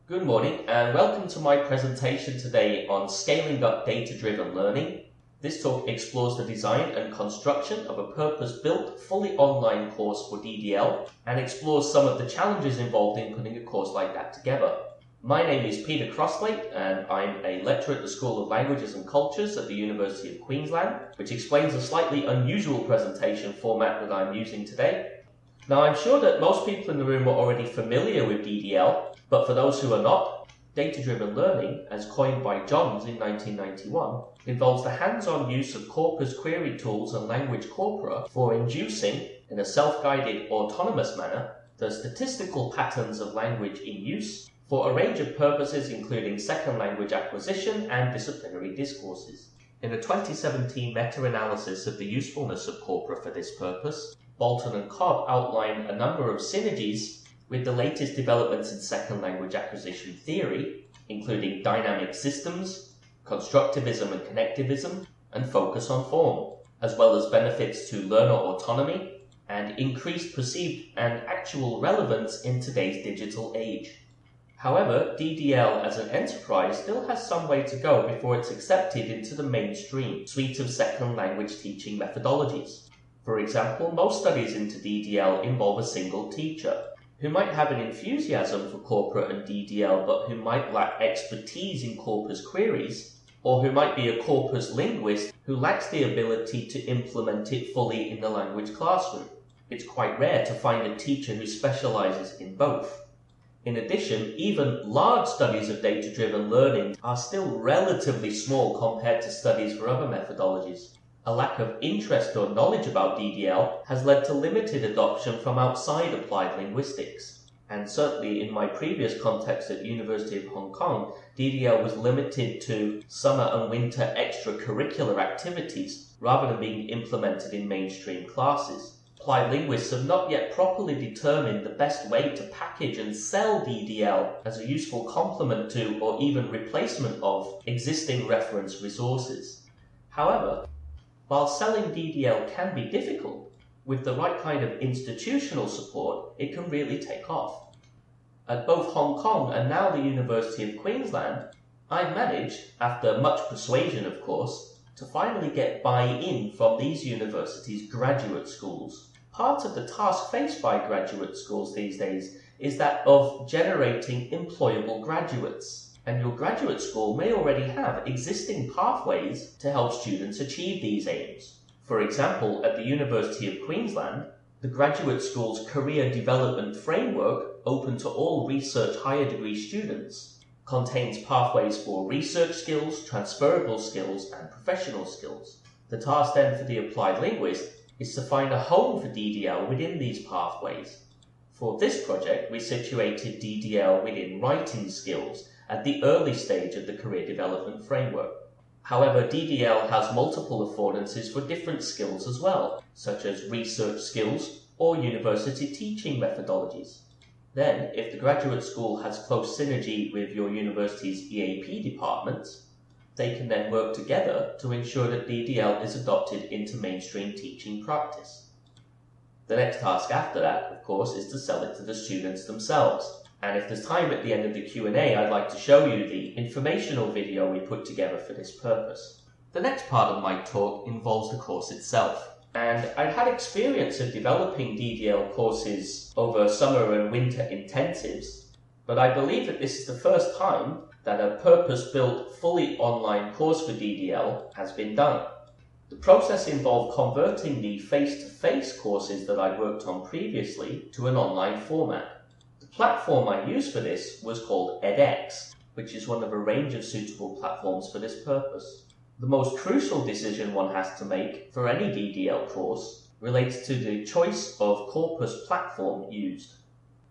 Good morning and welcome to my presentation today on scaling up data-driven learning. This talk explores the design and construction of a purpose-built, fully online course for DDL and explores some of the challenges involved in putting a course like that together. My name is Peter Crosthwaite and I'm a lecturer at the School of Languages and Cultures at the University of Queensland, which explains a slightly unusual presentation format that I'm using today. Now, I'm sure that most people in the room are already familiar with DDL, but for those who are not, data-driven learning, as coined by Johns in 1991, involves the hands-on use of corpus query tools and language corpora for inducing, in a self-guided, autonomous manner, the statistical patterns of language in use for a range of purposes including second language acquisition and disciplinary discourses. In a 2017 meta-analysis of the usefulness of corpora for this purpose, Bolton and Cobb outline a number of synergies with the latest developments in second language acquisition theory, including dynamic systems, constructivism and connectivism, and focus on form, as well as benefits to learner autonomy and increased perceived and actual relevance in today's digital age. However, DDL as an enterprise still has some way to go before it's accepted into the mainstream suite of second language teaching methodologies. For example, most studies into DDL involve a single teacher, who might have an enthusiasm for corpora and DDL but who might lack expertise in corpus queries, or who might be a corpus linguist who lacks the ability to implement it fully in the language classroom. It's quite rare to find a teacher who specializes in both. In addition, even large studies of data-driven learning are still relatively small compared to studies for other methodologies. A lack of interest or knowledge about DDL has led to limited adoption from outside applied linguistics. And certainly in my previous context at the University of Hong Kong, DDL was limited to summer and winter extracurricular activities rather than being implemented in mainstream classes. Applied linguists have not yet properly determined the best way to package and sell DDL as a useful complement to or even replacement of existing reference resources. However, while selling DDL can be difficult, with the right kind of institutional support, it can really take off. At both Hong Kong and now the University of Queensland, I managed, after much persuasion of course, to finally get buy-in from these universities' graduate schools. Part of the task faced by graduate schools these days is that of generating employable graduates. And your graduate school may already have existing pathways to help students achieve these aims. For example, at the University of Queensland, the graduate school's Career Development Framework, open to all research higher degree students, contains pathways for research skills, transferable skills, and professional skills. The task then for the applied linguist is to find a home for DDL within these pathways. For this project, we situated DDL within writing skills at the early stage of the Career Development Framework. However, DDL has multiple affordances for different skills as well, such as research skills or university teaching methodologies. Then, if the graduate school has close synergy with your university's EAP departments, they can then work together to ensure that DDL is adopted into mainstream teaching practice. The next task after that, of course, is to sell it to the students themselves. And if there's time at the end of the Q&A, I'd like to show you the informational video we put together for this purpose. The next part of my talk involves the course itself. And I'd had experience of developing DDL courses over summer and winter intensives, but I believe that this is the first time that a purpose-built, fully online course for DDL has been done. The process involved converting the face-to-face courses that I'd worked on previously to an online format. The platform I used for this was called edX, which is one of a range of suitable platforms for this purpose. The most crucial decision one has to make for any DDL course relates to the choice of corpus platform used.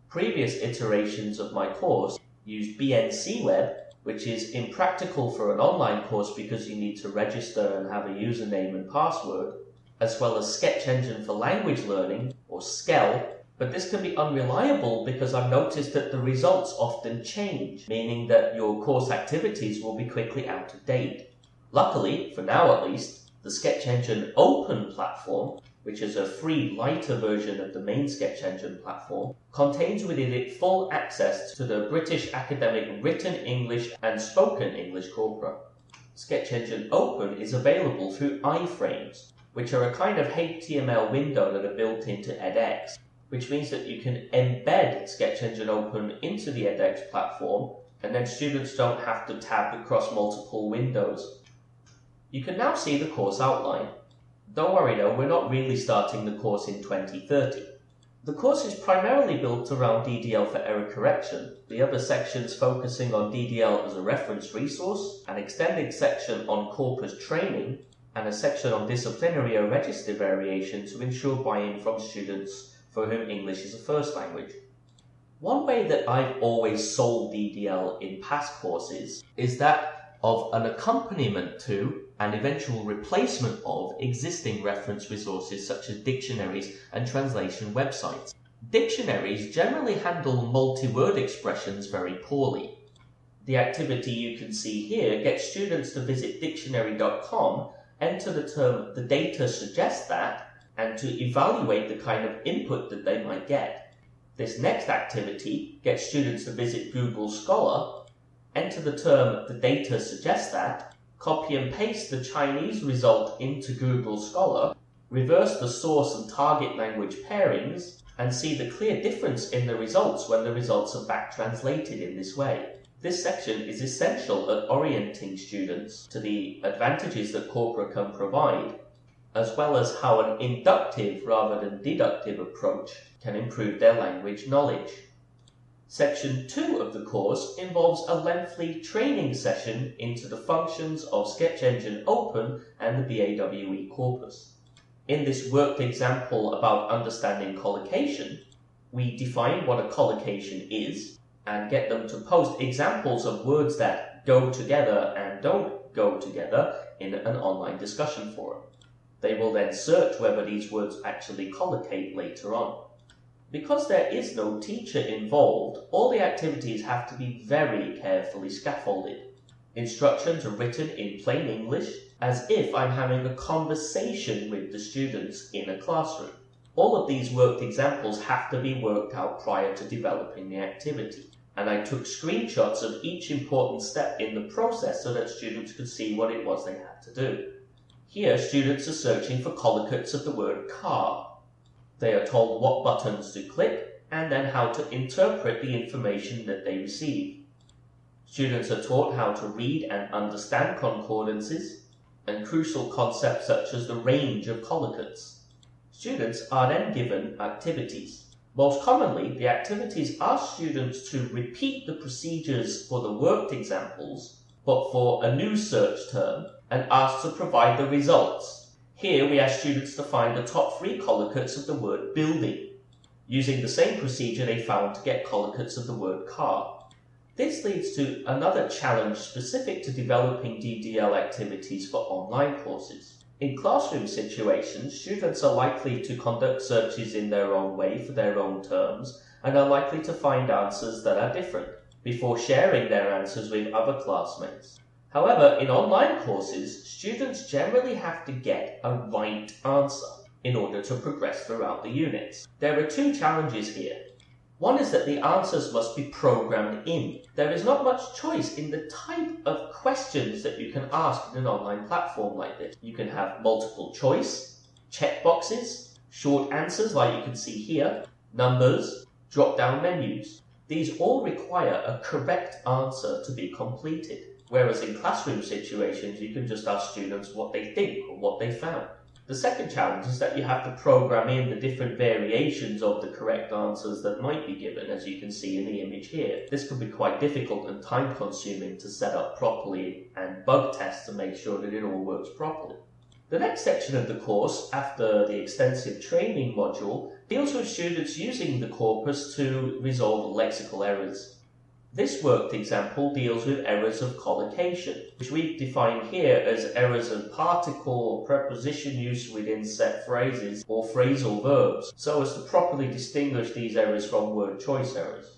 Previous iterations of my course used BNC Web, which is impractical for an online course because you need to register and have a username and password, as well as Sketch Engine for Language Learning, or SKEL. But this can be unreliable because I've noticed that the results often change, meaning that your course activities will be quickly out of date. Luckily, for now at least, the Sketch Engine Open platform which is a free, lighter version of the main Sketch Engine platform, contains within it full access to the British academic written English and spoken English corpora. Sketch Engine Open is available through iframes, which are a kind of HTML window that are built into edX, which means that you can embed Sketch Engine Open into the edX platform, and then students don't have to tab across multiple windows. You can now see the course outline. Don't worry though, we're not really starting the course in 2030. The course is primarily built around DDL for error correction, the other sections focusing on DDL as a reference resource, an extended section on corpus training, and a section on disciplinary or register variation to ensure buy-in from students for whom English is a first language. One way that I've always sold DDL in past courses is that of an accompaniment to and eventual replacement of existing reference resources such as dictionaries and translation websites. Dictionaries generally handle multi-word expressions very poorly. The activity you can see here gets students to visit dictionary.com, enter the term "the data suggests that," and to evaluate the kind of input that they might get. This next activity gets students to visit Google Scholar, enter the term "the data suggests that," copy and paste the Chinese result into Google Scholar, reverse the source and target language pairings, and see the clear difference in the results when the results are back translated in this way. This section is essential at orienting students to the advantages that corpora can provide, as well as how an inductive rather than deductive approach can improve their language knowledge. Section 2 of the course involves a lengthy training session into the functions of Sketch Engine Open and the BAAL corpus. In this worked example about understanding collocation, we define what a collocation is and get them to post examples of words that go together and don't go together in an online discussion forum. They will then search whether these words actually collocate later on. Because there is no teacher involved, all the activities have to be very carefully scaffolded. Instructions are written in plain English, as if I'm having a conversation with the students in a classroom. All of these worked examples have to be worked out prior to developing the activity, and I took screenshots of each important step in the process so that students could see what it was they had to do. Here, students are searching for collocates of the word car. They are told what buttons to click and then how to interpret the information that they receive. Students are taught how to read and understand concordances and crucial concepts such as the range of collocates. Students are then given activities. Most commonly, the activities ask students to repeat the procedures for the worked examples, but for a new search term, and ask to provide the results. Here we ask students to find the top 3 collocates of the word building, using the same procedure they found to get collocates of the word car. This leads to another challenge specific to developing DDL activities for online courses. In classroom situations, students are likely to conduct searches in their own way for their own terms and are likely to find answers that are different before sharing their answers with other classmates. However, in online courses, students generally have to get a right answer in order to progress throughout the units. There are 2 challenges here. One is that the answers must be programmed in. There is not much choice in the type of questions that you can ask in an online platform like this. You can have multiple choice, checkboxes, short answers like you can see here, numbers, drop-down menus. These all require a correct answer to be completed. Whereas in classroom situations, you can just ask students what they think or what they found. The second challenge is that you have to program in the different variations of the correct answers that might be given, as you can see in the image here. This can be quite difficult and time-consuming to set up properly and bug test to make sure that it all works properly. The next section of the course, after the extensive training module, deals with students using the corpus to resolve lexical errors. This worked example deals with errors of collocation, which we've defined here as errors of particle or preposition use within set phrases or phrasal verbs, so as to properly distinguish these errors from word choice errors.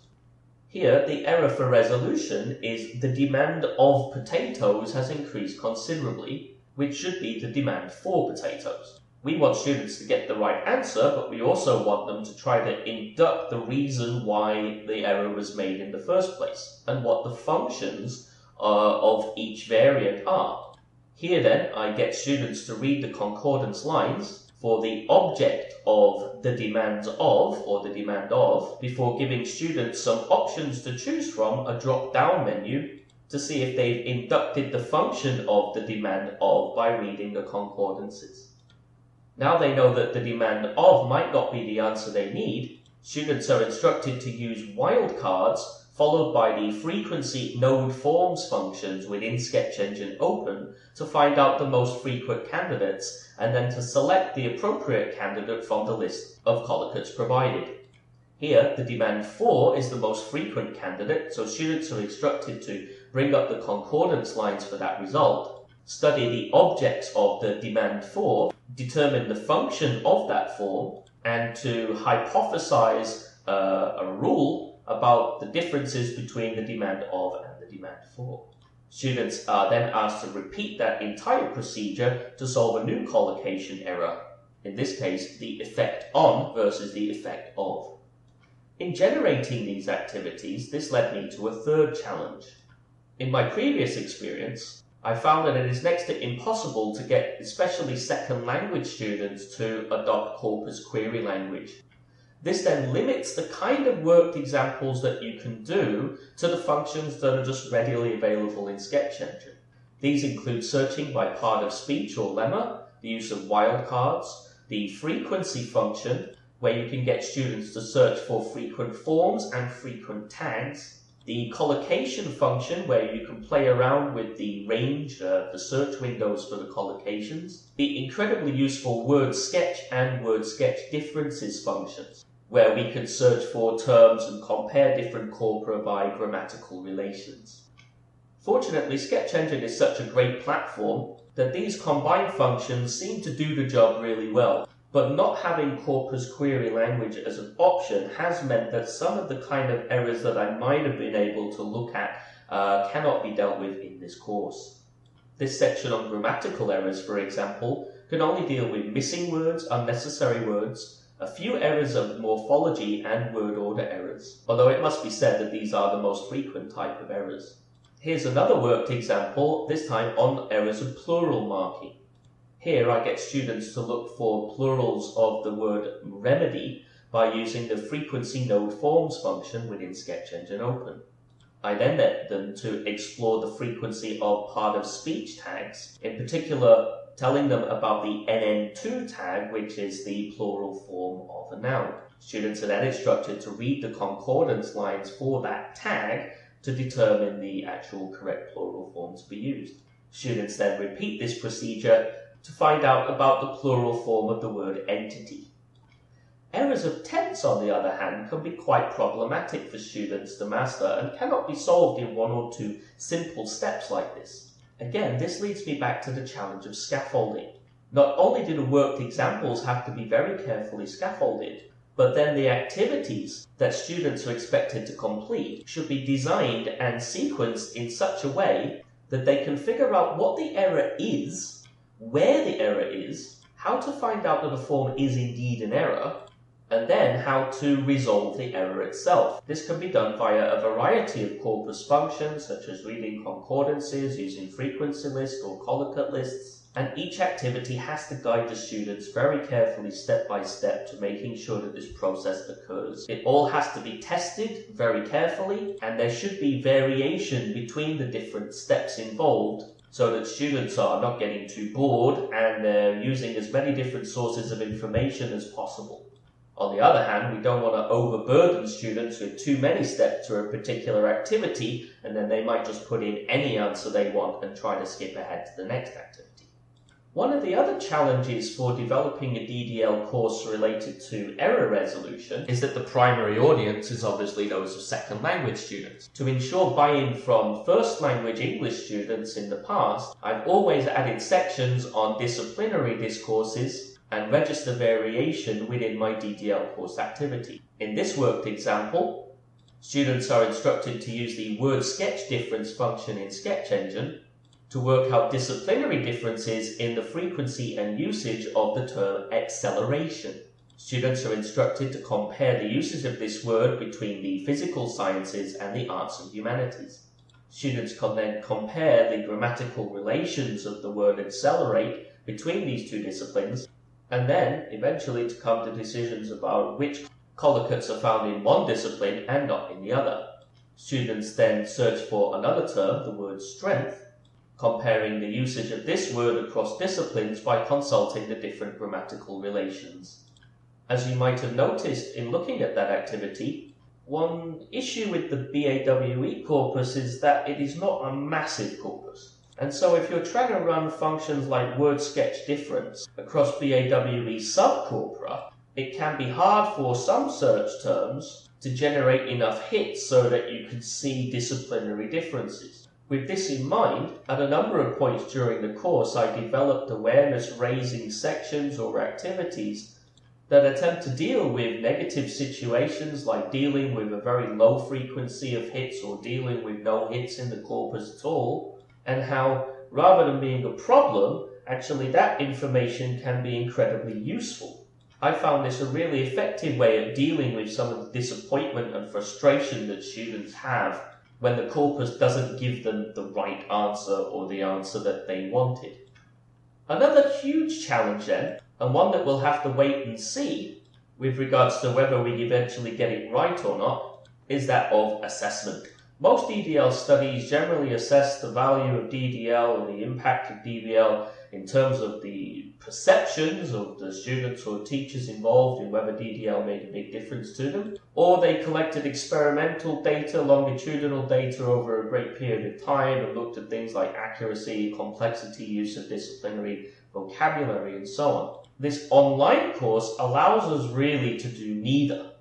Here, the error for resolution is the demand of potatoes has increased considerably, which should be the demand for potatoes. We want students to get the right answer, but we also want them to try to induct the reason why the error was made in the first place, and what the functions of each variant are. Here then, I get students to read the concordance lines for the object of the demands of, or the demand of, before giving students some options to choose from, a drop-down menu, to see if they've inducted the function of the demand of by reading the concordances. Now they know that the demand of might not be the answer they need. Students are instructed to use wildcards followed by the frequency node forms functions within Sketch Engine Open to find out the most frequent candidates and then to select the appropriate candidate from the list of collocates provided. Here, the demand for is the most frequent candidate, so students are instructed to bring up the concordance lines for that result, study the objects of the demand for, determine the function of that form, and to hypothesize a rule about the differences between the demand of and the demand for. Students are then asked to repeat that entire procedure to solve a new collocation error, in this case the effect on versus the effect of. In generating these activities, this led me to a third challenge. In my previous experience, I found that it is next to impossible to get especially second language students to adopt corpus query language. This then limits the kind of worked examples that you can do to the functions that are just readily available in Sketch Engine. These include searching by part of speech or lemma, the use of wildcards, the frequency function, where you can get students to search for frequent forms and frequent tags, the collocation function, where you can play around with the range, the search windows for the collocations, the incredibly useful word sketch and word sketch differences functions, where we can search for terms and compare different corpora by grammatical relations. Fortunately, Sketch Engine is such a great platform that these combined functions seem to do the job really well, but not having corpus query language as an option has meant that some of the kind of errors that I might have been able to look at cannot be dealt with in this course. This section on grammatical errors, for example, can only deal with missing words, unnecessary words, a few errors of morphology and word order errors, although it must be said that these are the most frequent type of errors. Here's another worked example, this time on errors of plural marking. Here I get students to look for plurals of the word remedy by using the frequency node forms function within Sketch Engine Open. I then let them to explore the frequency of part of speech tags, in particular telling them about the NN2 tag, which is the plural form of a noun. Students are then instructed to read the concordance lines for that tag to determine the actual correct plural form to be used. Students then repeat this procedure to find out about the plural form of the word entity. Errors of tense, on the other hand, can be quite problematic for students to master and cannot be solved in one or two simple steps like this. Again, this leads me back to the challenge of scaffolding. Not only do the worked examples have to be very carefully scaffolded, but then the activities that students are expected to complete should be designed and sequenced in such a way that they can figure out what the error is, where the error is, how to find out that a form is indeed an error, and then how to resolve the error itself. This can be done via a variety of corpus functions, such as reading concordances, using frequency lists or collocate lists, and each activity has to guide the students very carefully step by step to making sure that this process occurs. It all has to be tested very carefully, and there should be variation between the different steps involved so that students are not getting too bored and they're using as many different sources of information as possible. On the other hand, we don't want to overburden students with too many steps to a particular activity, and then they might just put in any answer they want and try to skip ahead to the next activity. One of the other challenges for developing a DDL course related to error resolution is that the primary audience is obviously those of second language students. To ensure buy-in from first language English students in the past, I've always added sections on disciplinary discourses and register variation within my DDL course activity. In this worked example, students are instructed to use the word sketch difference function in Sketch Engine to work out disciplinary differences in the frequency and usage of the term acceleration. Students are instructed to compare the usage of this word between the physical sciences and the arts and humanities. Students can then compare the grammatical relations of the word accelerate between these two disciplines, and then eventually to come to decisions about which collocates are found in one discipline and not in the other. Students then search for another term, the word strength, comparing the usage of this word across disciplines by consulting the different grammatical relations. As you might have noticed in looking at that activity, one issue with the BAWE corpus is that it is not a massive corpus. And so if you're trying to run functions like word sketch difference across BAWE subcorpora, it can be hard for some search terms to generate enough hits so that you can see disciplinary differences. With this in mind, at a number of points during the course, I developed awareness-raising sections or activities that attempt to deal with negative situations like dealing with a very low frequency of hits or dealing with no hits in the corpus at all, and how, rather than being a problem, actually that information can be incredibly useful. I found this a really effective way of dealing with some of the disappointment and frustration that students have when the corpus doesn't give them the right answer or the answer that they wanted. Another huge challenge then, and one that we'll have to wait and see with regards to whether we eventually get it right or not, is that of assessment. Most DDL studies generally assess the value of DDL or the impact of DDL in terms of the perceptions of the students or teachers involved in whether DDL made a big difference to them, or they collected experimental data, longitudinal data over a great period of time and looked at things like accuracy, complexity, use of disciplinary vocabulary, and so on. This online course allows us really to do neither,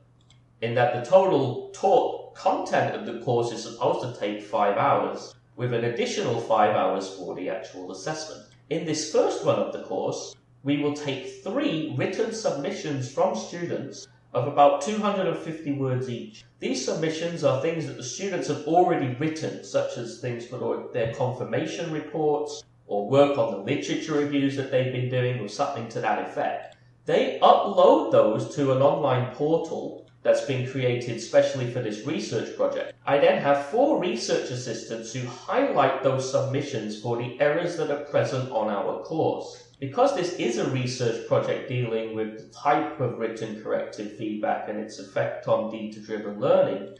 in that the total taught content of the course is supposed to take 5 hours, with an additional 5 hours for the actual assessment. In this first run of the course, we will take 3 written submissions from students of about 250 words each. These submissions are things that the students have already written, such as things for their confirmation reports, or work on the literature reviews that they've been doing, or something to that effect. They upload those to an online portal that's been created specially for this research project. I then have 4 research assistants who highlight those submissions for the errors that are present on our course. Because this is a research project dealing with the type of written corrective feedback and its effect on data-driven learning,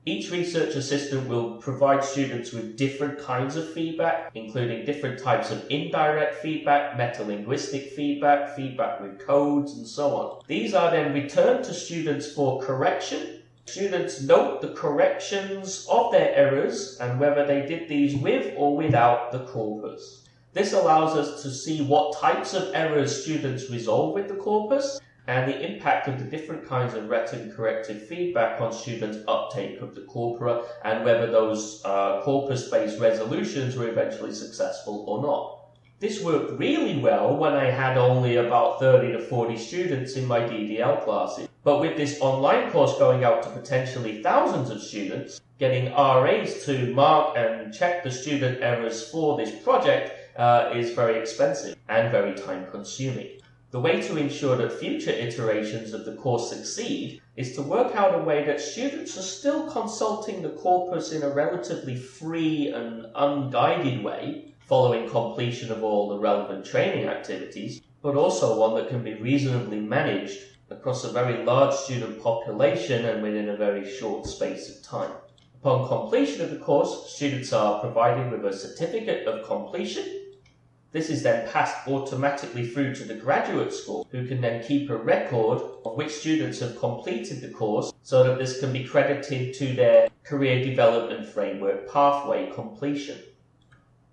each research assistant will provide students with different kinds of feedback, including different types of indirect feedback, metalinguistic feedback, feedback with codes, and so on. These are then returned to students for correction. Students note the corrections of their errors and whether they did these with or without the corpus. This allows us to see what types of errors students resolve with the corpus and the impact of the different kinds of written corrective feedback on students' uptake of the corpora and whether those corpus-based resolutions were eventually successful or not. This worked really well when I had only about 30 to 40 students in my DDL classes, but with this online course going out to potentially thousands of students, getting RAs to mark and check the student errors for this project is very expensive and very time-consuming. The way to ensure that future iterations of the course succeed is to work out a way that students are still consulting the corpus in a relatively free and unguided way, following completion of all the relevant training activities, but also one that can be reasonably managed across a very large student population and within a very short space of time. Upon completion of the course, students are provided with a certificate of completion. This is then passed automatically through to the graduate school, who can then keep a record of which students have completed the course so that this can be credited to their career development framework pathway completion.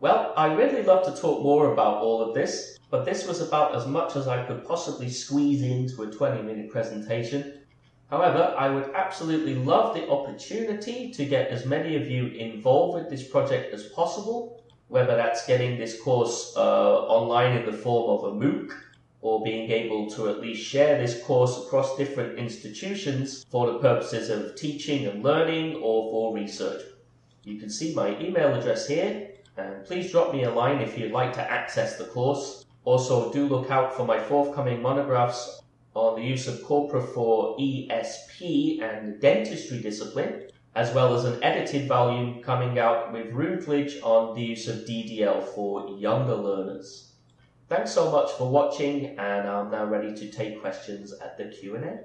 Well, I really love to talk more about all of this, but this was about as much as I could possibly squeeze into a 20-minute presentation. However, I would absolutely love the opportunity to get as many of you involved with this project as possible, whether that's getting this course online in the form of a MOOC, or being able to at least share this course across different institutions for the purposes of teaching and learning or for research. You can see my email address here, And please drop me a line if you'd like to access the course. Also, do look out for my forthcoming monographs on the use of corpora for ESP and dentistry discipline, as well as an edited volume coming out with Routledge on the use of DDL for younger learners. Thanks so much for watching, and I'm now ready to take questions at the Q&A.